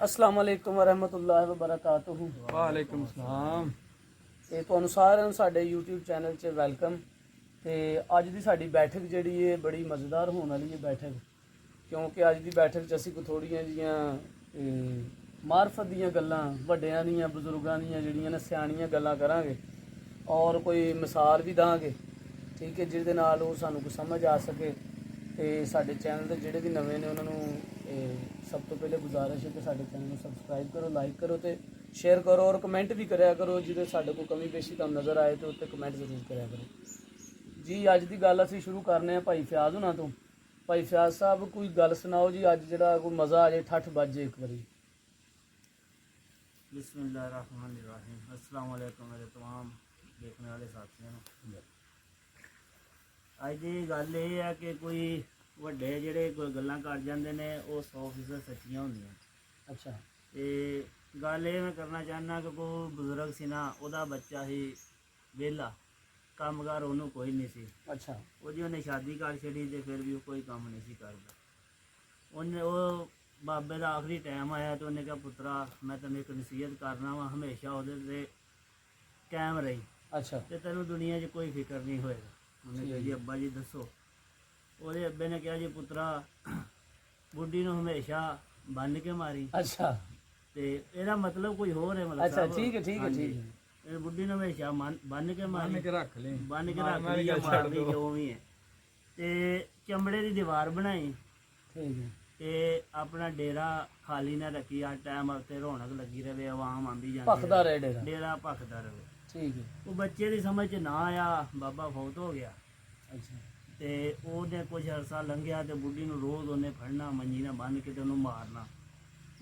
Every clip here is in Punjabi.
अस्सलाम वालेकुम वरहमतुल्लाहि वबरकातुहू। वालेकुम सलाम। ਤੇ ਤੁਹਾਨੂੰ ਸਾਰਿਆਂ ਨੂੰ ਸਾਡੇ YouTube ਚੈਨਲ 'ਚ ਵੈਲਕਮ। ਤੇ ਅੱਜ ਦੀ ਸਾਡੀ ਬੈਠਕ ਜਿਹੜੀ ਹੈ ਬੜੀ ਮਜ਼ੇਦਾਰ ਹੋਣ ਵਾਲੀ ਹੈ ਬੈਠਕ, ਕਿਉਂਕਿ ਅੱਜ ਦੀ ਬੈਠਕ 'ਚ ਅਸੀਂ ਕੋਈ ਥੋੜ੍ਹੀਆਂ ਜੀਆਂ ਮਾਰਫਤ ਦੀਆਂ ਗੱਲਾਂ, ਵੱਡਿਆਂ ਦੀਆਂ, ਬਜ਼ੁਰਗਾਂ ਦੀਆਂ ਜਿਹੜੀਆਂ ਨੇ ਸਿਆਣੀਆਂ ਗੱਲਾਂ ਕਰਾਂਗੇ ਔਰ ਕੋਈ ਮਿਸਾਲ ਵੀ ਦਾਂਗੇ, ਠੀਕ ਹੈ, ਜਿਹਦੇ ਨਾਲ ਉਹ ਸਾਨੂੰ ਕੋਈ ਸਮਝ ਆ ਸਕੇ। ਤੇ ਸਾਡੇ ਚੈਨਲ ਦੇ ਜਿਹੜੇ ਵੀ ਨਵੇਂ ਨੇ ਉਹਨਾਂ ਨੂੰ ਸਭ ਤੋਂ ਪਹਿਲੇ ਗੁਜ਼ਾਰਿਸ਼ ਹੈ ਕਿ ਸਾਡੇ ਚੈਨਲ ਨੂੰ ਸਬਸਕ੍ਰਾਈਬ ਕਰੋ, ਲਾਈਕ ਕਰੋ ਤੇ शेयर करो और कमेंट भी कराया करो। जिदे साढ़े को कमी पेशी तुहानूं नज़र आए तो उत्ते कमेंट जरूर कराया करो जी। अज की गल असीं शुरू करने भाई फयाज होना तो। भाई फयाज साहब कोई गल सुनाओ जी, अज जिहड़ा कोई मज़ा आ जाए, ठठ बज जाए एक बारी। बिस्मिल्लाहिर्रहमानिर्रहीम। अस्सलाम वालेकुम मेरे तमाम देखने वाले साथियों। अज की गल ये है कि कोई वड्डे जिहड़े कोई गल्लां कर जांदे ने वो 100% सच्चियां होंदियां। अच्छा, ते गल ये मैं करना चाहना कि कोई बजुर्ग सी ना, ਉਹਦਾ ਬੱਚਾ ही वेला कामगार ਉਹਨੂੰ कोई नहीं सी। अच्छा, ਉਹਦੀ ਉਹਨੇ शादी कर छड़ी ते फिर भी कोई काम नहीं सी करदा। ਉਹਨੇ ਉਹ बाबे का आखिरी टाइम आया तो उन्हें कहा पुत्रा मैं तेन एक नसीहत करना वा, हमेशा वो कायम रही। अच्छा, तो तेन दुनिया च कोई फिक्र नहीं होएगा। उन्हें कहा जी अब्बा जी दसो। ਉਹਦੇ अब्बे ने कहा जी पुत्रा बुढ़ी ਨੂੰ हमेशा बन के मारी। अच्छा, ਤੇ ਇਹਦਾ मतलब कोई होर है। मतलब अच्छा, ठीक है, ठीक है, ठीक है। ਇਹ ਬੁੱਢੀ ਨੂੰ ਹਮੇਸ਼ਾ ਬੰਨ ਕੇ ਮਾਰੀ, के रख ले, ਬੰਨ ਕੇ ਰੱਖ ਲਈ ਜਾਂ ਮਾਰ ਲਈ, ਜੋ ਵੀ ਹੈ। ਤੇ ਚਮੜੇ ਦੀ ਦੀਵਾਰ ਬਣਾਈ ठीक है, ਤੇ ਆਪਣਾ ਡੇਰਾ ਖਾਲੀ ਨਾ ਰੱਖੀ। ਆ ਟਾਈਮ ਉੱਤੇ ਰੌਣਕ ਲੱਗੀ ਰਵੇ, ਆਵਾਮ ਆਂਦੀ ਜਾਂਦੀ भखदा रहे डेरा। ਡੇਰਾ ਭਖਦਾ ਰਵੇ। ठीक है, ਉਹ ਬੱਚੇ ਦੀ ਸਮਝ 'ਚ ਨਾ ਆਇਆ, ਬਾਬਾ ਫੌਤ ਹੋ ਗਿਆ। अच्छा, ਤੇ ਉਹਨੇ ਕੁਝ ਅਰਸਾ ਲੰਘਿਆ ਤੇ ਬੁੱਢੀ ਨੂੰ ਰੋਜ਼ ਉਹਨੇ ਫੜਨਾ, ਮੰਜੀ ਨਾਲ ਬੰਨ੍ਹ ਕੇ ਤੇ ਉਹਨੂੰ ਮਾਰਨਾ।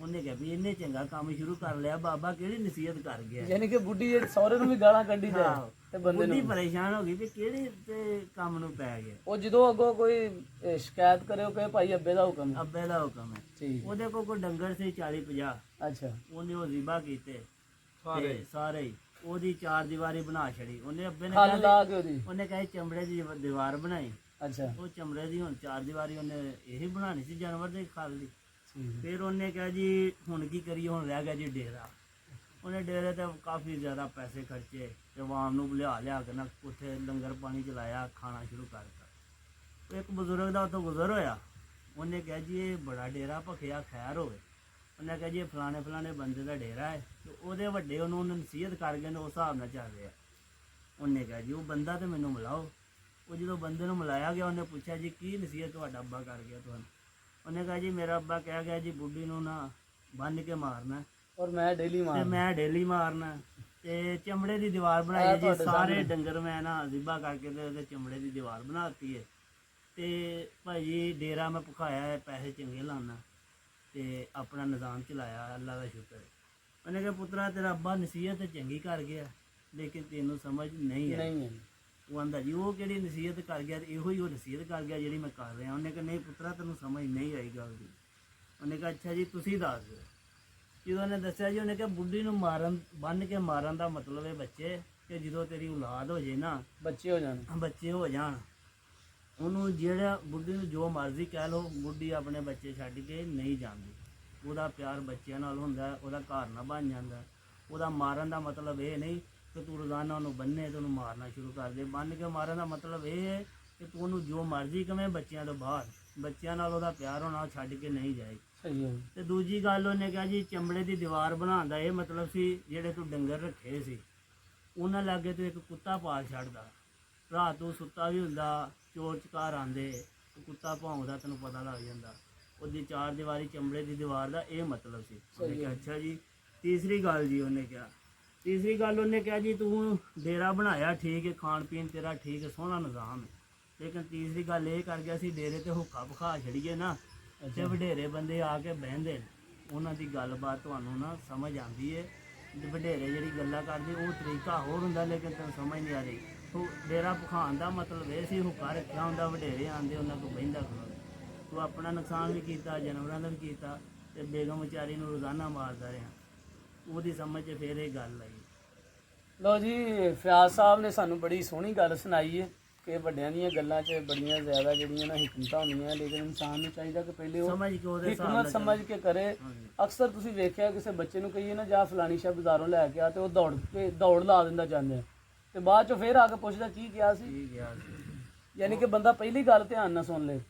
ਉਹਨੇ ਕਿਹਾ ਵੀ ਇਹਨੇ ਚੰਗਾ ਕੰਮ ਸ਼ੁਰੂ ਕਰ ਲਿਆ, ਬਾਬਾ ਕਿਹੜੀ ਨਸੀਹਤ ਕਰ ਗਿਆ। यानी कि बुढ़ी सौरे ਨੂੰ ਵੀ ਗਾਲਾਂ ਕੱਢੀ ਜਾਏ ਤੇ ਬੰਦੇ ਬੁੱਢੀ ਨੂੰ ਪਰੇਸ਼ਾਨ ਹੋ ਗਈ ਵੀ ਕਿਹੜੇ ਤੇ ਕੰਮ ਨੂੰ ਪੈ ਗਿਆ। ਉਹ ਜਦੋਂ ਅੱਗੋਂ ਕੋਈ ਸ਼ਿਕਾਇਤ ਕਰੇ ਉਹ ਕਹੇ ਭਾਈ ਅੱਬੇ ਦਾ ਹੁਕਮ ਹੈ। ਅੱਬੇ ਦਾ ਹੁਕਮ ਹੈ। ਠੀਕ, ਉਹਦੇ ਕੋਲ ਕੋਈ ਡੰਗਰ ਸੀ 40-50। ਅੱਛਾ, ਉਹਨੇ ਉਹ ਜ਼ਿਬਾ ਕੀਤੇ सारे ਤੇ ਸਾਰੇ ਹੀ। ਉਹਦੀ ਚਾਰ ਦੀਵਾਰੀ ਬਣਾ ਛੜੀ। ਉਹਨੇ ਅੱਬੇ ਨੇ ਖੱਲ ਲਾ ਕਿਹਾ ਕੇ ਉਹਦੀ। ਉਹਨੇ ਕਹੇ ਚਮੜੇ ਦੀ ਦੀਵਾਰ ਬਣਾਈ। ਅੱਛਾ, ਉਹ ਚਮੜੇ ਦੀ ਹੁਣ ਚਾਰ ਦੀਵਾਰੀ ਉਹਨੇ ਇਹੀ ਬਣਾਣੀ ਸੀ, ਜਾਨਵਰ ਦੇ ਖੱਲ ਦੀ। ਠੀਕ, ਫਿਰ ਉਹਨੇ ਕਿਹਾ ਜੀ ਹੁਣ ਕੀ ਕਰੀਏ, ਹੁਣ ਰਹਿ ਗਿਆ ਜੀ ਡੇਰਾ। ਉਹਨੇ ਡੇਰੇ ਤੇ ਕਾਫੀ ਜ਼ਿਆਦਾ ਪੈਸੇ ਖਰਚੇ ਤੇ ਆਵਾਮ ਨੂੰ ਲਿਆ ਕੇ ਨਾ ਉੱਥੇ ਲੰਗਰ ਪਾਣੀ ਚਲਾਇਆ, ਖਾਣਾ ਸ਼ੁਰੂ ਕਰਤਾ। ਇੱਕ ਬਜ਼ੁਰਗ ਦਾ ਉੱਥੋਂ ਗੁਜ਼ਰ ਹੋਇਆ। ਉਹਨੇ ਕਿਹਾ ਜੀ ਇਹ ਬੜਾ ਡੇਰਾ ਭਖਿਆ, ਖੈਰ ਹੋਵੇ। ਉਹਨੇ ਕਿਹਾ ਜੀ ਇਹ ਫਲਾਣੇ ਬੰਦੇ ਦਾ ਡੇਰਾ ਹੈ ਤੇ ਉਹਦੇ ਵੱਡੇ ਉਹਨੂੰ ਨਸੀਹਤ ਕਰ ਗਏ ਨੇ, ਉਸ ਹਿਸਾਬ ਨਾਲ ਚੱਲ ਰਿਹਾ। ਉਹਨੇ ਕਿਹਾ ਜੀ ਉਹ ਬੰਦਾ ਤੇ ਮੈਨੂੰ ਮਿਲਾਓ। ਉਹ ਜਦੋਂ ਬੰਦੇ ਨੂੰ ਮਿਲਾਇਆ ਗਿਆ, ਉਹਨੇ ਪੁੱਛਿਆ ਜੀ ਕੀ ਨਸੀਹਤ ਤੁਹਾਡਾ ਅੱਬਾ ਕਰ ਗਿਆ ਤੁਹਾਨੂੰ। ਉਹਨੇ ਕਹਾ ਜੀ ਮੇਰਾ ਅੱਬਾ ਕਹਿ ਗਿਆ ਜੀ ਬੁੱਢੀ ਨੂੰ ਨਾ ਬੰਨ੍ਹ ਕੇ ਮਾਰਨਾ ਔਰ ਮੈਂ ਡੇਲੀ ਤੇ ਮਾਰ ਮੈਂ ਡੇਲੀ ਮਾਰਨਾ। ਤੇ ਚਮੜੇ ਦੀ ਦੀਵਾਰ ਬਣਾਈ ਜੀ, ਸਾਰੇ ਡੰਗਰ ਮੈਂ ਨਾ ਜ਼ਿਬਾ ਕਰਕੇ ਤੇ ਉਹਦੇ ਚਮੜੇ ਦੀ ਦੀਵਾਰ ਬਣਾਤੀ ਹੈ। ਤੇ ਭਾਈ ਡੇਰਾ ਮੈਂ ਭੁਖਾਇਆ ਹੈ, ਪੈਸੇ ਚੰਗੇ ਲਾਉਣਾ ਤੇ ਆਪਣਾ ਨਿਜ਼ਾਮ ਚਲਾਇਆ, ਅੱਲਾ ਦਾ ਸ਼ੁਕਰ ਹੈ। ਉਹਨੇ ਕਿਹਾ ਪੁੱਤਰਾ ਤੇਰਾ ਅੱਬਾ ਨਸੀਹਤ ਚੰਗੀ ਕਰ ਗਿਆ, ਲੇਕਿਨ ਤੈਨੂੰ ਸਮਝ ਨਹੀਂ ਹੈ। ਨਹੀਂ ਹੈ। ਉਹ ਆਂਦਾ ਜੀ ਉਹ ਕਿਹੜੀ ਨਸੀਹਤ ਕਰ ਗਿਆ, ਇਹੋ ਹੀ ਉਹ ਨਸੀਹਤ ਕਰ ਗਿਆ ਜਿਹੜੀ ਮੈਂ ਕਰ ਰਿਹਾ। ਉਹਨੇ ਕਿਹਾ ਨਹੀਂ ਪੁੱਤਰਾ ਤੈਨੂੰ ਸਮਝ ਨਹੀਂ ਆਈ ਗੱਲ ਦੀ। ਉਹਨੇ ਕਿਹਾ ਅੱਛਾ ਜੀ ਤੁਸੀਂ ਦੱਸ ਦਿਓ। ਜਦੋਂ ਉਹਨੇ ਦੱਸਿਆ ਜੀ, ਉਹਨੇ ਕਿਹਾ ਬੁੱਢੀ ਨੂੰ ਬੰਨ੍ਹ ਕੇ ਮਾਰਨ ਦਾ ਮਤਲਬ ਹੈ ਬੱਚੇ ਕਿ ਜਦੋਂ ਤੇਰੀ ਔਲਾਦ ਹੋ ਜੇ ਨਾ, ਬੱਚੇ ਹੋ ਜਾਣ। ਬੱਚੇ ਹੋ ਜਾਣ, ਉਹਨੂੰ ਜਿਹੜਾ ਬੁੱਢੀ ਨੂੰ ਜੋ ਮਰਜ਼ੀ ਕਹਿ ਲਓ, ਬੁੱਢੀ ਆਪਣੇ ਬੱਚੇ ਛੱਡ ਕੇ ਨਹੀਂ ਜਾਂਦੀ। ਉਹਦਾ ਪਿਆਰ ਬੱਚਿਆਂ ਨਾਲ ਹੁੰਦਾ, ਉਹਦਾ ਘਰ ਨਾ ਬਣ ਜਾਂਦਾ। ਉਹਦਾ ਮਾਰਨ ਦਾ ਮਤਲਬ ਇਹ ਨਹੀਂ ਕਿ ਤੂੰ ਰੋਜ਼ਾਨਾ ਉਹਨੂੰ ਬੰਨੇ ਤੇ ਉਹਨੂੰ ਮਾਰਨਾ ਸ਼ੁਰੂ ਕਰ ਦੇ। ਬੰਨ੍ਹ ਕੇ ਮਾਰਨ ਦਾ ਮਤਲਬ ਇਹ ਹੈ ਕਿ ਤੂੰ ਉਹਨੂੰ ਜੋ ਮਰਜ਼ੀ ਕਵੇਂ, ਬੱਚਿਆਂ ਤੋਂ ਬਾਹਰ, ਬੱਚਿਆਂ ਨਾਲ ਉਹਦਾ ਪਿਆਰ ਹੋਣਾ, ਉਹ ਛੱਡ ਕੇ ਨਹੀਂ ਜਾਏ। ਸਹੀ ਹੈ। ਤੇ ਦੂਜੀ ਗੱਲ ਉਹਨੇ ਕਿਹਾ ਜੀ ਚਮੜੇ ਦੀ ਦੀਵਾਰ ਬਣਾਉਣ ਦਾ ਇਹ ਮਤਲਬ ਸੀ ਜਿਹੜੇ ਤੂੰ ਡੰਗਰ ਰੱਖੇ ਸੀ ਉਹਨਾਂ ਲਾਗੇ ਤੂੰ ਇੱਕ ਕੁੱਤਾ ਪਾਲ ਛੱਡਦਾ। ਰਾਤ ਨੂੰ ਸੁੱਤਾ ਵੀ ਹੁੰਦਾ, ਚੋਰ ਚਕਾਰ ਆਉਂਦੇ, ਕੁੱਤਾ ਭੌਂਕਦਾ, ਤੈਨੂੰ ਪਤਾ ਲੱਗ ਜਾਂਦਾ। ਉਹਦੀ ਚਾਰ ਦੀਵਾਰੀ ਚਮੜੇ ਦੀ ਦੀਵਾਰ ਦਾ ਇਹ ਮਤਲਬ ਸੀ। ਉਹਨੇ ਕਿਹਾ ਅੱਛਾ ਜੀ। ਤੀਸਰੀ ਗੱਲ ਜੀ ਉਹਨੇ ਕਿਹਾ, ਤੀਸਰੀ ਗੱਲ ਉਹਨੇ ਕਿਹਾ ਜੀ ਤੂੰ ਡੇਰਾ ਬਣਾਇਆ ਠੀਕ ਹੈ, ਖਾਣ ਪੀਣ ਤੇਰਾ ਠੀਕ ਹੈ, ਸੋਹਣਾ ਨਿਜ਼ਾਮ ਹੈ, ਲੇਕਿਨ ਤੀਸਰੀ ਗੱਲ ਇਹ ਕਰ ਗਿਆ ਸੀ ਡੇਰੇ ਤੇ ਹੁੱਕਾ ਭਖਾ ਛੜੀਏ ਨਾ ਤੇ ਵਡੇਰੇ ਬੰਦੇ ਆ ਕੇ ਬਹਿੰਦੇ ਨੇ, ਉਹਨਾਂ ਦੀ ਗੱਲਬਾਤ ਤੁਹਾਨੂੰ ਨਾ ਸਮਝ ਆਉਂਦੀ ਹੈ। ਵਡੇਰੇ ਜਿਹੜੀ ਗੱਲਾਂ ਕਰਦੇ ਉਹ ਤਰੀਕਾ ਹੋਰ ਹੁੰਦਾ, ਲੇਕਿਨ ਤੈਨੂੰ ਸਮਝ ਨਹੀਂ ਆ ਰਹੀ। ਤੂੰ ਡੇਰਾ ਭਖਾਉਣ ਦਾ ਮਤਲਬ ਇਹ ਸੀ ਹੁੱਕਾ ਰੱਖਿਆ ਹੁੰਦਾ, ਵਡੇਰੇ ਆਉਂਦੇ ਉਹਨਾਂ ਕੋਲ ਬਹਿੰਦਾ ਖਲੋਂਦਾ। ਤੂੰ ਆਪਣਾ ਨੁਕਸਾਨ ਵੀ ਕੀਤਾ, ਜਾਨਵਰਾਂ ਦਾ ਵੀ ਕੀਤਾ ਤੇ ਬੇਗਮ ਵਿਚਾਰੀ ਨੂੰ ਰੋਜ਼ਾਨਾ ਮਾਰਦਾ ਰਿਹਾ। ਉਹਦੀ ਸਮਝ 'ਚ ਫਿਰ ਇਹ ਗੱਲ ਆਈ। ਲਓ ਜੀ, ਫयाज साहब ने सानू बड़ी सोहनी गल सुनाई है ਕਿ ਵੱਡਿਆਂ ਦੀਆਂ ਗੱਲਾਂ 'ਚ ਬੜੀਆਂ ਜ਼ਿਆਦਾ ਜਿਹੜੀਆਂ ਨਾ ਹਕਮਤਾਂ ਹੁੰਦੀਆਂ, ਲੇਕਿਨ ਇਨਸਾਨ ਨੂੰ ਚਾਹੀਦਾ ਕਿ ਪਹਿਲੇ ਉਹ ਸਮਝ ਕੇ ਉਹਦੇ ਹਿਸਾਬ ਹਕਮਤ ਨਾਲ ਸਮਝ ਕੇ ਕਰੇ। ਹਾਂਜੀ। ਅਕਸਰ ਤੁਸੀਂ ਵੇਖਿਆ ਕਿਸੇ ਬੱਚੇ ਨੂੰ ਕਹੀਏ ਨਾ ਜਾਂ ਫਲਾਣੀ ਸ਼ਾ ਬਾਜ਼ਾਰੋਂ ਲੈ ਕੇ ਆ, ਤੇ ਉਹ ਦੌੜ ਲਾ ਦਿੰਦਾ ਜਾਂਦੇ, ਤੇ ਬਾਅਦ 'ਚੋਂ ਫਿਰ ਆ ਕੇ ਪੁੱਛਦਾ ਕੀ ਕਿਹਾ ਸੀ। ਠੀਕ ਹੈ ਜੀ। ਯਾਨੀ ਕਿ ਬੰਦਾ ਪਹਿਲੀ ਗੱਲ ਧਿਆਨ ਨਾਲ ਸੁਣ ਲੇ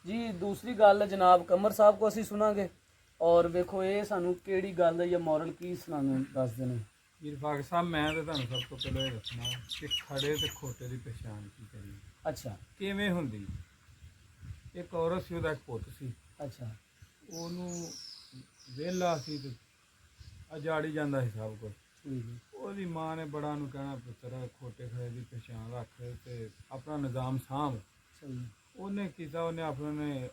ਜੀ। ਦੂਸਰੀ ਗੱਲ ਜਨਾਬ ਕਮਰ ਸਾਹਿਬ ਕੋ ਅਸੀਂ ਸੁਣਾਂਗੇ, ਔਰ ਵੇਖੋ ਇਹ ਸਾਨੂੰ ਕਿਹੜੀ ਗੱਲ ਜਾਂ ਮੋਰਲ ਕੀ ਸਾਨੂੰ ਦੱਸਦੇ ਨੇ। ਇਰਫਾਕ ਸਾਹਿਬ, ਮੈਂ ਤਾਂ ਤੁਹਾਨੂੰ ਸਭ ਤੋਂ ਪਹਿਲਾਂ ਇਹ ਦੱਸਣਾ ਕਿ ਖੜੇ ਤੇ ਖੋਟੇ ਦੀ ਪਛਾਣ ਕੀ ਕਰੀਏ, ਅੱਛਾ ਕਿਵੇਂ ਹੁੰਦੀ। ਇੱਕ ਔਰਤ ਸੀ, ਉਹਦਾ ਇੱਕ ਪੁੱਤ ਸੀ, ਅੱਛਾ ਉਹਨੂੰ ਵਿਹਲਾ ਸੀ ਤੇ ਅਜਾੜੀ ਜਾਂਦਾ ਸੀ ਸਭ ਕੁਝ। ਠੀਕ ਹੈ ਉਹਦੀ ਮਾਂ ਨੇ ਬੜਾ ਨੂੰ ਕਹਿਣਾ, ਪੁੱਤਰ ਖੋਟੇ ਖੜੇ ਦੀ ਪਛਾਣ ਰੱਖ ਤੇ ਆਪਣਾ ਨਿਜ਼ਾਮ ਸਾਂਭ। ਸਹੀ ਉਹਨੇ ਕੀਤਾ, ਉਹਨੇ ਆਪਣੇ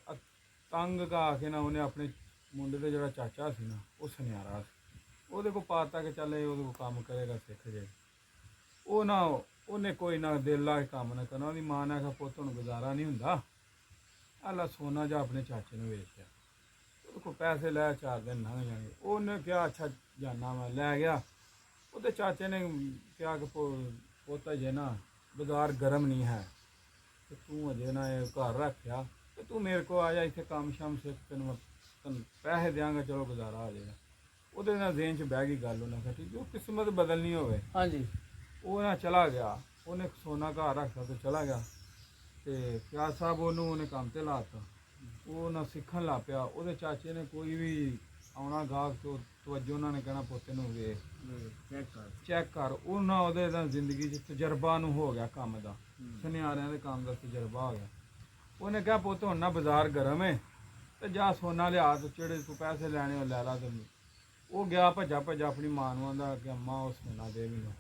ਤੰਗ ਕਾ ਕੇ ਨਾ ਉਹਨੇ ਆਪਣੇ ਮੁੰਡੇ ਦਾ ਜਿਹੜਾ ਚਾਚਾ ਸੀ ਨਾ, ਉਹ ਸੁਨਿਆਰਾ ਸੀ, ਉਹਦੇ ਕੋਲ ਪਾਤਾ ਕਿ ਚੱਲ ਇਹ ਉਹਦੇ ਕੋਲ ਕੰਮ ਕਰੇਗਾ, ਸਿੱਖ ਜੇ। ਉਹ ਨਾ ਉਹਨੇ ਕੋਈ ਨਾ ਦਿਲ ਲਾ ਕੇ ਕੰਮ ਨਾ ਕਰਨਾ। ਉਹਦੀ ਮਾਂ ਨੇ ਆਖਿਆ, ਪੁੱਤ ਹੁਣ ਗੁਜ਼ਾਰਾ ਨਹੀਂ ਹੁੰਦਾ, ਆਲਾ ਸੋਨਾ ਜਾ ਆਪਣੇ ਚਾਚੇ ਨੂੰ ਵੇਚਿਆ, ਉਹਦੇ ਕੋਲ ਪੈਸੇ ਲੈ 4 ਦਿਨ ਲੰਘ ਜਾਣਗੇ। ਉਹਨੇ ਕਿਹਾ ਅੱਛਾ ਜਾਨਾ ਮੈਂ, ਲੈ ਗਿਆ। ਉਹਦੇ ਚਾਚੇ ਨੇ ਕਿਹਾ ਕਿ ਪੁੱਤ ਅਜੇ ਨਾ ਬਾਜ਼ਾਰ ਗਰਮ ਨਹੀਂ ਹੈ, ਤੇ ਤੂੰ ਅਜੇ ਨਾ ਇਹ ਘਰ ਰੱਖਿਆ, ਤੇ ਤੂੰ ਮੇਰੇ ਕੋਲ ਆ ਜਾ, ਇੱਥੇ ਕੰਮ ਸ਼ਾਮ ਸਿੱਖ, ਤੈਨੂੰ ਪੈਸੇ ਦਿਆਂਗਾ, ਚਲੋ ਗੁਜ਼ਾਰਾ ਆ ਜਾਏਗਾ। ਉਹਦੇ ਨਾਲ ਜ਼ੇਨ 'ਚ ਬਹਿ ਗਈ ਗੱਲ। ਉਹਨੇ ਕਿਹਾ ਠੀਕ, ਜੋ ਕਿਸਮਤ ਬਦਲਣੀ ਹੋਵੇ। ਹਾਂਜੀ ਉਹ ਨਾ ਚਲਾ ਗਿਆ, ਉਹਨੇ ਸੋਨਾ ਘਰ ਰੱਖਤਾ ਤੇ ਚਲਾ ਗਿਆ। ਤੇ ਪਿਆਰ ਸਾਹਿਬ ਉਹਨੇ ਕੰਮ ਤੇ ਲਾਤਾ, ਉਹ ਨਾ ਸਿੱਖਣ ਲੱਗ ਪਿਆ। ਉਹਦੇ ਚਾਚੇ ਨੇ ਕੋਈ ਵੀ ਆਉਣਾ ਗਾਹਕ ਤੋਂ ਤਵੱਜੋ ਉਹਨਾਂ ਨੇ ਕਹਿਣਾ, ਪੁੱਤ ਨੂੰ ਵੇਖ ਚੈੱਕ ਕਰ। ਉਹਨਾਂ ਉਹਦੇ ਨਾਲ ਜ਼ਿੰਦਗੀ 'ਚ ਤਜਰਬਾ ਨੂੰ ਹੋ ਗਿਆ ਕੰਮ ਦਾ, ਸੁਨਿਆਰਿਆਂ ਦੇ ਕੰਮ ਦਾ ਤਜਰਬਾ ਹੋ ਗਿਆ। ਉਹਨੇ ਕਿਹਾ, ਪੁੱਤ ਹੁਣ ਨਾ ਬਾਜ਼ਾਰ ਗਰਮ ਹੈ, ਤੇ ਜਾ ਸੋਨਾ ਲਿਆ, ਤੇ ਜਿਹੜੇ ਤੂੰ ਪੈਸੇ ਲੈਣੇ ਉਹ ਲੈ ਲਾ। ਤੇ ਉਹ ਗਿਆ ਭੱਜਾ ਆਪਣੀ ਮਾਂ ਨੂੰ ਆਂਦਾ ਕਿ ਅੰਮਾ ਉਹ ਸੋਨਾ ਦੇ ਮੈਨੂੰ।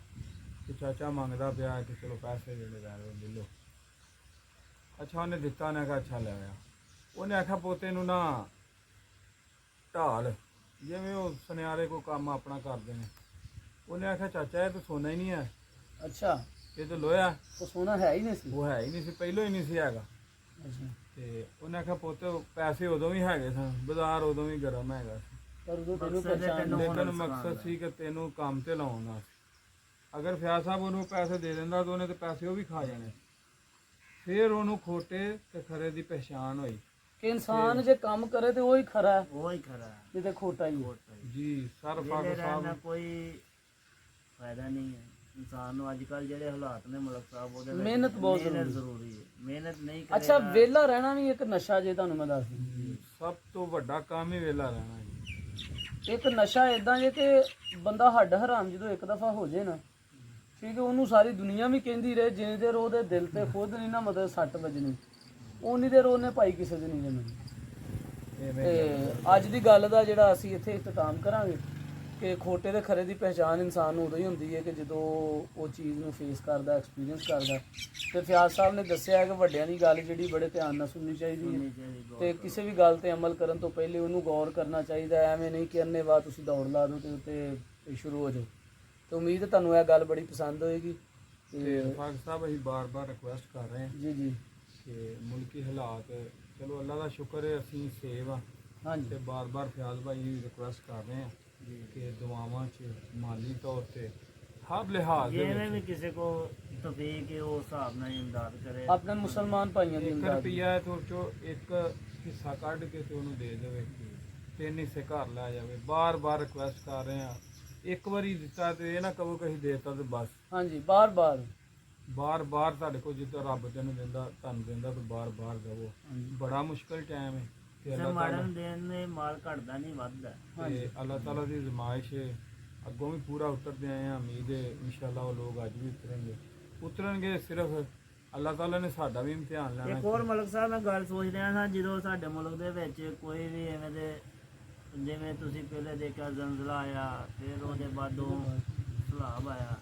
ਤੇ ਚਾਚਾ ਮੰਗਦਾ ਪਿਆ ਕਿ ਚਲੋ ਪੈਸੇ ਜਿਹੜੇ ਲੈ ਲਓ। ਅੱਛਾ ਉਹਨੇ ਦਿੱਤਾ, ਨੇ ਕਿਹਾ ਅੱਛਾ ਲੈ ਆਇਆ। ਉਹਨੇ ਆਖਿਆ, ਪੋਤੇ ਨੂੰ ਨਾ ਢਾਲ, ਜਿਵੇਂ ਉਹ ਸੁਨਿਆਰੇ ਕੋਈ ਕੰਮ ਆਪਣਾ ਕਰਦੇ ਨੇ। ਉਹਨੇ ਆਖਿਆ, ਚਾਚਾ ਇਹ ਤਾਂ ਸੋਨਾ ਹੀ ਨਹੀਂ ਹੈ, ਅੱਛਾ ਇਹ ਤਾਂ ਲੋਹਾ। ਉਹ ਸੋਨਾ ਹੈ ਹੀ ਨਹੀਂ ਸੀ। ਉਹ ਹੈ ਹੀ ਨਹੀਂ ਸੀ, ਪਹਿਲੋਂ ਹੀ ਨਹੀਂ ਸੀ ਹੈਗਾ। ਅੱਛਾ ਤੇ ਉਹਨੇ ਆਖਿਆ, ਪੁੱਤ ਪੈਸੇ ਉਦੋਂ ਵੀ ਹੈਗੇ ਸਨ, ਬਾਜ਼ਾਰ ਉਦੋਂ ਵੀ ਗਰਮ ਹੈਗਾ ਸੀ, ਪਰ ਉਦੋਂ ਤੈਨੂੰ ਮਕਸਦ ਹੈ ਪਛਾਣ ਤੈਨੂੰ ਤੇ ਹੁਣ ਤੈਨੂੰ ਸਿਖਾਉਣ ਮਕਸਦ ਦਾ। ਸੀ ਕਿ ਤੈਨੂੰ ਕੰਮ ਤੇ ਲਾਉਣਾ ਸੀ। ਅਗਰ ਫਿਆਜ਼ ਸਾਹਿਬ ਉਹਨੂੰ ਪੈਸੇ ਦੇ ਦਿੰਦਾ ਤਾਂ ਉਹਨੇ ਤੇ ਪੈਸੇ ਉਹ ਵੀ ਖਾ ਜਾਣੇ। ਫਿਰ ਉਹਨੂੰ ਖੋਟੇ ਤੇ ਖਰੇ ਦੀ ਪਛਾਣ ਹੋਈ ਕਿ ਇਨਸਾਨ ਜੇ ਕੰਮ ਕਰੇ ਤੇ ਉਹ ਹੀ ਖਰਾ ਹੈ, ਉਹ ਹੀ ਖਰਾ ਹੈ। ਨਹੀਂ ਤੇ ਖੋਟਾ ਹੀ ਹੈ। ਖੋਟਾ ਹੀ। ਜੀ। ਸਰ ਵਿਹਲੇ ਫਾਰੂਕ ਰਹਿਣ ਦਾ ਸਾਹਿਬ ਕੋਈ ਫਾਇਦਾ ਨਹੀਂ ਹੈ। ਇਨਸਾਨ ਨੂੰ ਅੱਜ ਕੱਲ ਜਿਹੜੇ ਹਾਲਾਤ ਨੇ ਮਲਕ ਸਾਹਿਬ, ਉਹਦੇ ਵਿੱਚ ਮਿਹਨਤ ਬਹੁਤ ਮਿਹਨਤ ਜ਼ਰੂਰੀ ਹੈ। ਮਿਹਨਤ ਨਹੀਂ ਕਰੇਗਾ। ਅੱਛਾ ਵਿਹਲਾ ਰਹਿਣਾ ਵੀ ਇੱਕ ਨਸ਼ਾ ਜੇ, ਤੁਹਾਨੂੰ ਮੈਂ ਦੱਸ ਦਿੰਦਾ। ਸਭ ਤੋਂ ਵੱਡਾ ਕੰਮ ਹੀ ਵਿਹਲਾ ਰਹਿਣਾ ਜੀ। ਇੱਕ ਨਸ਼ਾ ਇਦਾਂ ਜੇ ਕਿ ਬੰਦਾ ਹੱਡ ਹਰਾਮ ਜਦੋਂ ਇੱਕ ਦਫਾ ਹੋ ਜੇ ਨਾ, ਠੀਕ ਹੈ, ਉਹਨੂੰ ਸਾਰੀ ਦੁਨੀਆ ਵੀ ਕਹਿੰਦੀ ਰਹੇ, ਜਿੰਨੀ ਦੇਰ ਉਹਦੇ ਦਿਲ ਤੇ ਖੁਦ ਨਹੀਂ ਨਾ ਮਤਲਬ ਸੱਟ ਵੱਜਣੀ, ਉਨੀ ਦੇਰ ਉਹਨੇ ਭਾਈ ਕਿਸੇ ਦੀ ਨਹੀਂ ਜਮਣੀ। ਤੇ ਅੱਜ ਦੀ ਗੱਲ ਦਾ ਜਿਹੜਾ ਅਸੀਂ ਇੱਥੇ ਇਖਤਤਾਮ ਕਰਾਂਗੇ ਕਿ ਖੋਟੇ ਤੇ ਖਰੇ ਦੀ ਪਹਿਚਾਣ ਇਨਸਾਨ ਨੂੰ ਉਦੋਂ ਹੀ ਹੁੰਦੀ ਹੈ ਕਿ ਜਦੋਂ ਉਹ ਚੀਜ਼ ਨੂੰ ਫੇਸ ਕਰਦਾ, ਐਕਸਪੀਰੀਅੰਸ ਕਰਦਾ। ਤੇ ਫਿਆਜ਼ ਸਾਹਿਬ ਨੇ ਦੱਸਿਆ ਹੈ ਕਿ ਵੱਡਿਆਂ ਦੀ ਗੱਲ ਜਿਹੜੀ ਬੜੇ ਧਿਆਨ ਨਾਲ ਸੁਣਨੀ ਚਾਹੀਦੀ ਹੈ, ਤੇ ਕਿਸੇ ਵੀ ਗੱਲ ਤੇ ਅਮਲ ਕਰਨ ਤੋਂ ਪਹਿਲੇ ਉਹਨੂੰ ਗੌਰ ਕਰਨਾ ਚਾਹੀਦਾ। ਐਵੇਂ ਨਹੀਂ ਕਿ ਅੰਨ੍ਹੇਵਾਹ ਤੁਸੀਂ ਦੌੜ ਲਾ ਦਿਓ ਤੇ ਉੱਤੇ ਸ਼ੁਰੂ ਹੋ ਜਾਓ। ਤੇ ਉਮੀਦ ਹੈ ਤੁਹਾਨੂੰ ਇਹ ਗੱਲ ਬੜੀ ਪਸੰਦ ਹੋਏਗੀ। ਤੇ ਫਾਰੂਕ ਸਾਹਿਬ ਅਸੀਂ ਬਾਰ-ਬਾਰ ਰਿਕੁਐਸਟ ਕਰ ਰਹੇ ਹਾਂ ਜੀ ਜੀ ਕਿ ਮੁਲਕੀ ਹਾਲਾਤ, ਚਲੋ ਅੱਲਾ ਦਾ ਸ਼ੁਕਰ ਹੈ ਅਸੀਂ ਸੇਵ ਆ। ਹਾਂਜੀ ਤੇ ਬਾਰ-ਬਾਰ ਫਿਆਜ਼ ਭਾਈ ਨੂੰ ਰਿਕੁਐਸਟ ਕਰ ਰਹੇ ਹਾਂ ਕਿ ਦੁਆਵਾਂ 'ਚ ਮਾਲੀ ਤੌਰ ਤੇ ਹਰ ਲਿਹਾਜ਼ ਦੇ ਜਿਵੇਂ ਵੀ ਵਿੱਚ ਕਿਸੇ ਕੋ ਤਫੀਕ ਹੈ ਉਹ ਹਿਸਾਬ ਨਾਲ ਇਮਦਾਦ ਕਰੇ। ਆਪਣੇ ਮੁਸਲਮਾਨ ਭਾਈਆਂ ਦੀ 1 ਇਮਦਾਦ। ਰੁਪਈਆ ਤੋਂ ਚੋਂ ਇੱਕ ਹਿੱਸਾ ਕੱਢ ਕੇ ਤੇ ਉਹਨੂੰ ਦੇ ਦੇਵੇ, 3 ਹਿੱਸੇ ਘਰ ਲੈ ਜਾਵੇ। ਬਾਰ-ਬਾਰ ਰਿਕੁਐਸਟ ਕਰ ਰਹੇ ਹਾਂ। ਇੱਕ ਵਾਰੀ ਦਿੱਤਾ ਤੇ ਇਹ ਨਾ ਕਹੋ ਕਿ ਅਸੀਂ ਦੇਤਾ ਤੇ ਬਸ। ਹਾਂਜੀ ਬਾਰ-ਬਾਰ ਬਾਰ-ਬਾਰ ਤੁਹਾਡੇ ਕੋਲ ਜਿੱਦਾਂ ਰੱਬ ਤੈਨੂੰ ਦਿੰਦਾ, ਤੁਹਾਨੂੰ ਦਿੰਦਾ, ਤੇ ਬਾਰ-ਬਾਰ ਦੇਵੋ। ਬੜਾ ਮੁਸ਼ਕਲ ਟਾਈਮ ਹੈ ਤੇ ਅੱਲਾਹ ਤਾਲਾ ਮਾਰਨ ਦੇਣ ਨੇ ਮਾਲ ਘਟਦਾ ਨਹੀਂ ਵੱਧਦਾ। ਤੇ ਅੱਲਾਹ ਤਾਲਾ ਦੀ ਜ਼ਮਾਇਸ਼ ਅੱਗੋਂ ਵੀ ਪੂਰਾ ਉਤਰਦੇ ਆਏ ਹਾਂ। ਉਮੀਦ ਹੈ ਇਨਸ਼ਾਅੱਲਾ ਉਹ ਲੋਕ ਅੱਜ ਵੀ ਉਤਰਨਗੇ। ਸਿਰਫ ਅੱਲਾਹ ਤਾਲਾ ਨੇ ਸਾਡਾ ਵੀ ਇਮਤਿਹਾਨ ਲੈਣਾ। ਇੱਕ ਹੋਰ ਮਲਕ ਸਾਹਿਬ ਮੈਂ ਗੱਲ ਸੋਚ ਰਿਹਾ ਹਾਂ, ਜਦੋਂ ਸਾਡੇ ਮੁਲਕ ਦੇ ਵਿੱਚ ਕੋਈ ਵੀ ਐਵੇਂ ਦੇ, ਜਿਵੇਂ ਤੁਸੀਂ ਪਹਿਲੇ ਦੇਖਿਆ ਜ਼ਲਜ਼ਲਾ ਆਇਆ, ਫਿਰ ਉਹਦੇ ਬਾਅਦੋਂ ਸਲਾਬ ਆਇਆ,